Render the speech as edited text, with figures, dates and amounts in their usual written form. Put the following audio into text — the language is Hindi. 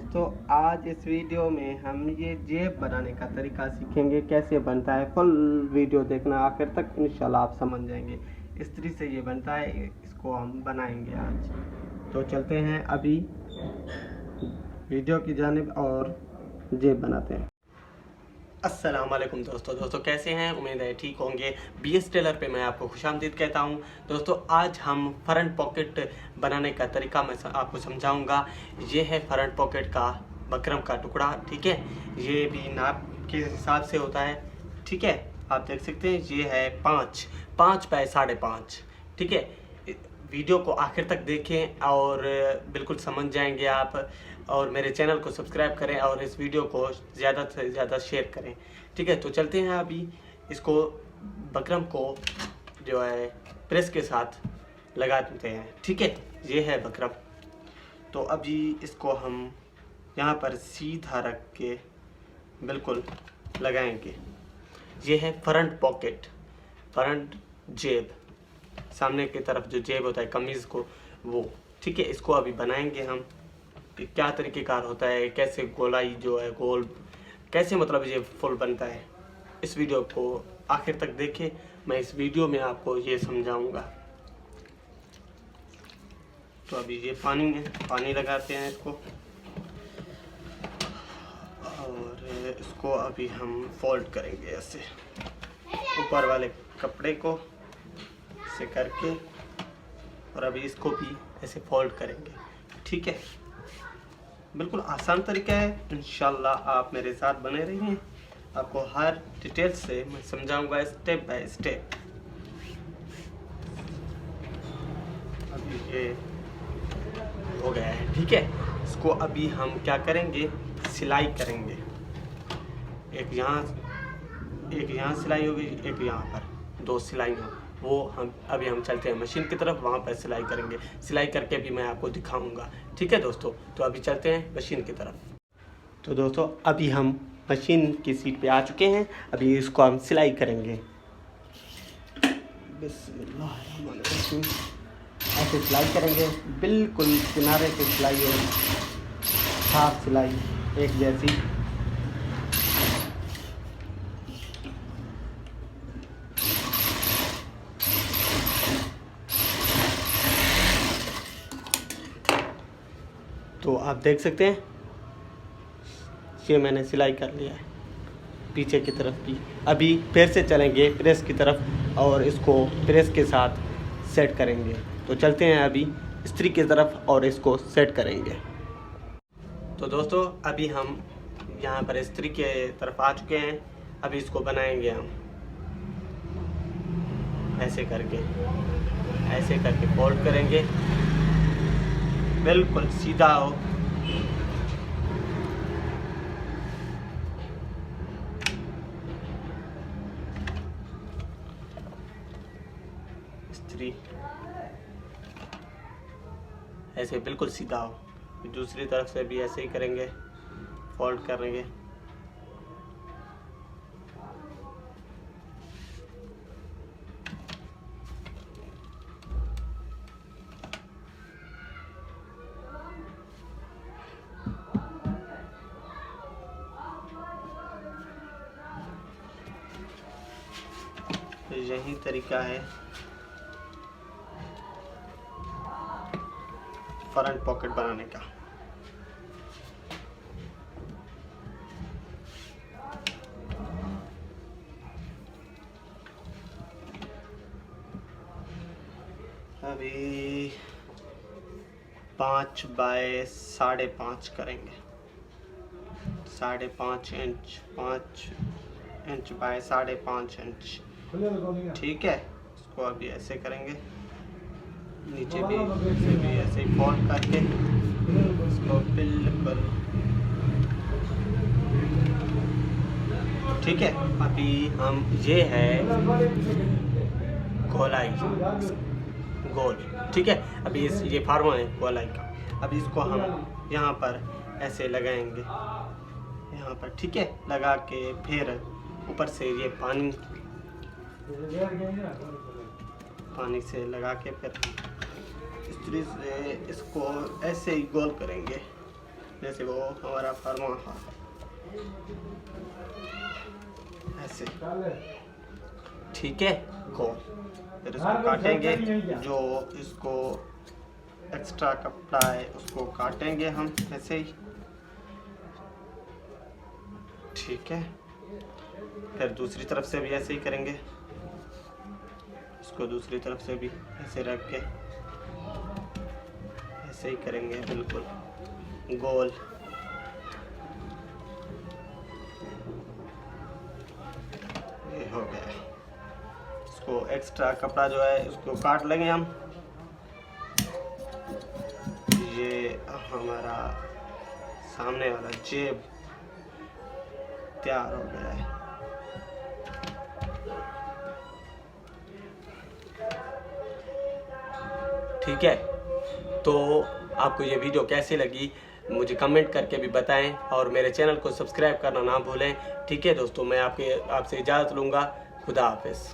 दोस्तों, आज इस वीडियो में हम ये जेब बनाने का तरीका सीखेंगे, कैसे बनता है। फुल वीडियो देखना आखिर तक, इंशाल्लाह आप समझ जाएंगे। इस तरह से ये बनता है, इसको हम बनाएंगे आज। तो चलते हैं अभी वीडियो की जानिब और जेब बनाते हैं। अस्सलाम वालेकुम दोस्तों कैसे हैं। उम्मीद है ठीक होंगे। BS टेलर पे मैं आपको खुशामदीद कहता हूं। दोस्तों, आज हम फ्रंट पॉकेट बनाने का तरीका मैं आपको समझाऊंगा। ये है फ्रंट पॉकेट का बकरम का टुकड़ा, ठीक है। ये भी नाप के हिसाब से होता है, ठीक है। आप देख सकते हैं ये है 5 बाय 5.5, ठीक है। वीडियो को आखिर तक देखें और बिल्कुल समझ जाएंगे आप। और मेरे चैनल को सब्सक्राइब करें और इस वीडियो को ज़्यादा से ज़्यादा शेयर करें, ठीक है। तो चलते हैं अभी इसको बकरम को जो है प्रेस के साथ लगा देते हैं, ठीक है। ये है बकरम। तो अभी इसको हम यहाँ पर सीधा रख के बिल्कुल लगाएंगे। ये है फ्रंट पॉकेट, फ्रंट जेब, सामने की तरफ जो जेब होता है कमीज़ को, वो, ठीक है। इसको अभी बनाएंगे हम। क्या तरीक़ेकार होता है, कैसे गोलाई जो है गोल, कैसे मतलब ये फुल बनता है, इस वीडियो को आखिर तक देखें। मैं इस वीडियो में आपको ये समझाऊंगा। तो अभी ये पानी में पानी लगाते हैं इसको, और इसको अभी हम फोल्ड करेंगे ऐसे, ऊपर वाले कपड़े को ऐसे करके, और अभी इसको भी ऐसे फोल्ड करेंगे, ठीक है। बिल्कुल आसान तरीका है। इंशाल्लाह आप मेरे साथ बने रहिए, आपको हर डिटेल से मैं समझाऊंगा स्टेप बाय स्टेप। अभी ये हो गया है, ठीक है। इसको अभी हम क्या करेंगे, सिलाई करेंगे। एक यहाँ सिलाई होगी, एक यहाँ पर, 2 सिलाई हो। वो हम अभी चलते हैं मशीन की तरफ, वहाँ पर सिलाई करेंगे। सिलाई करके भी मैं आपको दिखाऊंगा, ठीक है दोस्तों। तो अभी चलते हैं मशीन की तरफ। तो दोस्तों, अभी हम मशीन की सीट पे आ चुके हैं। अभी इसको हम सिलाई करेंगे। बिस्मिल्लाहिर्रहमानिर्रहीम। ऐसे सिलाई करेंगे, बिल्कुल किनारे पे सिलाई हो, साफ सिलाई एक जैसी। तो आप देख सकते हैं ये मैंने सिलाई कर लिया है पीछे की तरफ की। अभी फिर से चलेंगे प्रेस की तरफ और इसको प्रेस के साथ सेट करेंगे। तो चलते हैं अभी इस्त्री की तरफ और इसको सेट करेंगे। तो दोस्तों, अभी हम यहाँ पर इस्त्री के तरफ आ चुके हैं। अभी इसको बनाएंगे हम ऐसे करके फोल्ड करेंगे, बिल्कुल सीधा हो। इस्त्री ऐसे बिल्कुल सीधा हो। दूसरी तरफ से भी ऐसे ही करेंगे, फोल्ड करेंगे। यही तरीका है फ्रंट पॉकेट बनाने का। अभी 5 बाय 5.5 करेंगे, 5.5 इंच, 5 इंच बाय 5.5 इंच, ठीक है। इसको अभी ऐसे करेंगे, नीचे भी ऐसे ही फोल्ड करके इसको बिल्कुल, ठीक है। अभी हम ये है गोलाई गोल, ठीक है। अभी ये फार्मा है गोलाई का। अभी इसको हम यहाँ पर ऐसे लगाएंगे, यहाँ पर, ठीक है। लगा के फिर ऊपर से ये पानी से लगा के फिर इस तरह से इसको ऐसे ही गोल करेंगे, जैसे वो हमारा फरमा ऐसे, ठीक है। गोल, फिर इसको काटेंगे, जो इसको एक्स्ट्रा कपड़ा है उसको काटेंगे हम ऐसे ही, ठीक है। फिर दूसरी तरफ से भी ऐसे ही करेंगे, इसको दूसरी तरफ से भी ऐसे रख के ऐसे ही करेंगे, बिल्कुल गोल। ये हो गया। इसको एक्स्ट्रा कपड़ा जो है उसको काट लेंगे हम। ये हमारा सामने वाला जेब तैयार हो गया है। ठीक है, तो आपको ये वीडियो कैसी लगी मुझे कमेंट करके भी बताएं और मेरे चैनल को सब्सक्राइब करना ना भूलें। ठीक है दोस्तों, मैं आपसे इजाज़त लूँगा। खुदा हाफिज़।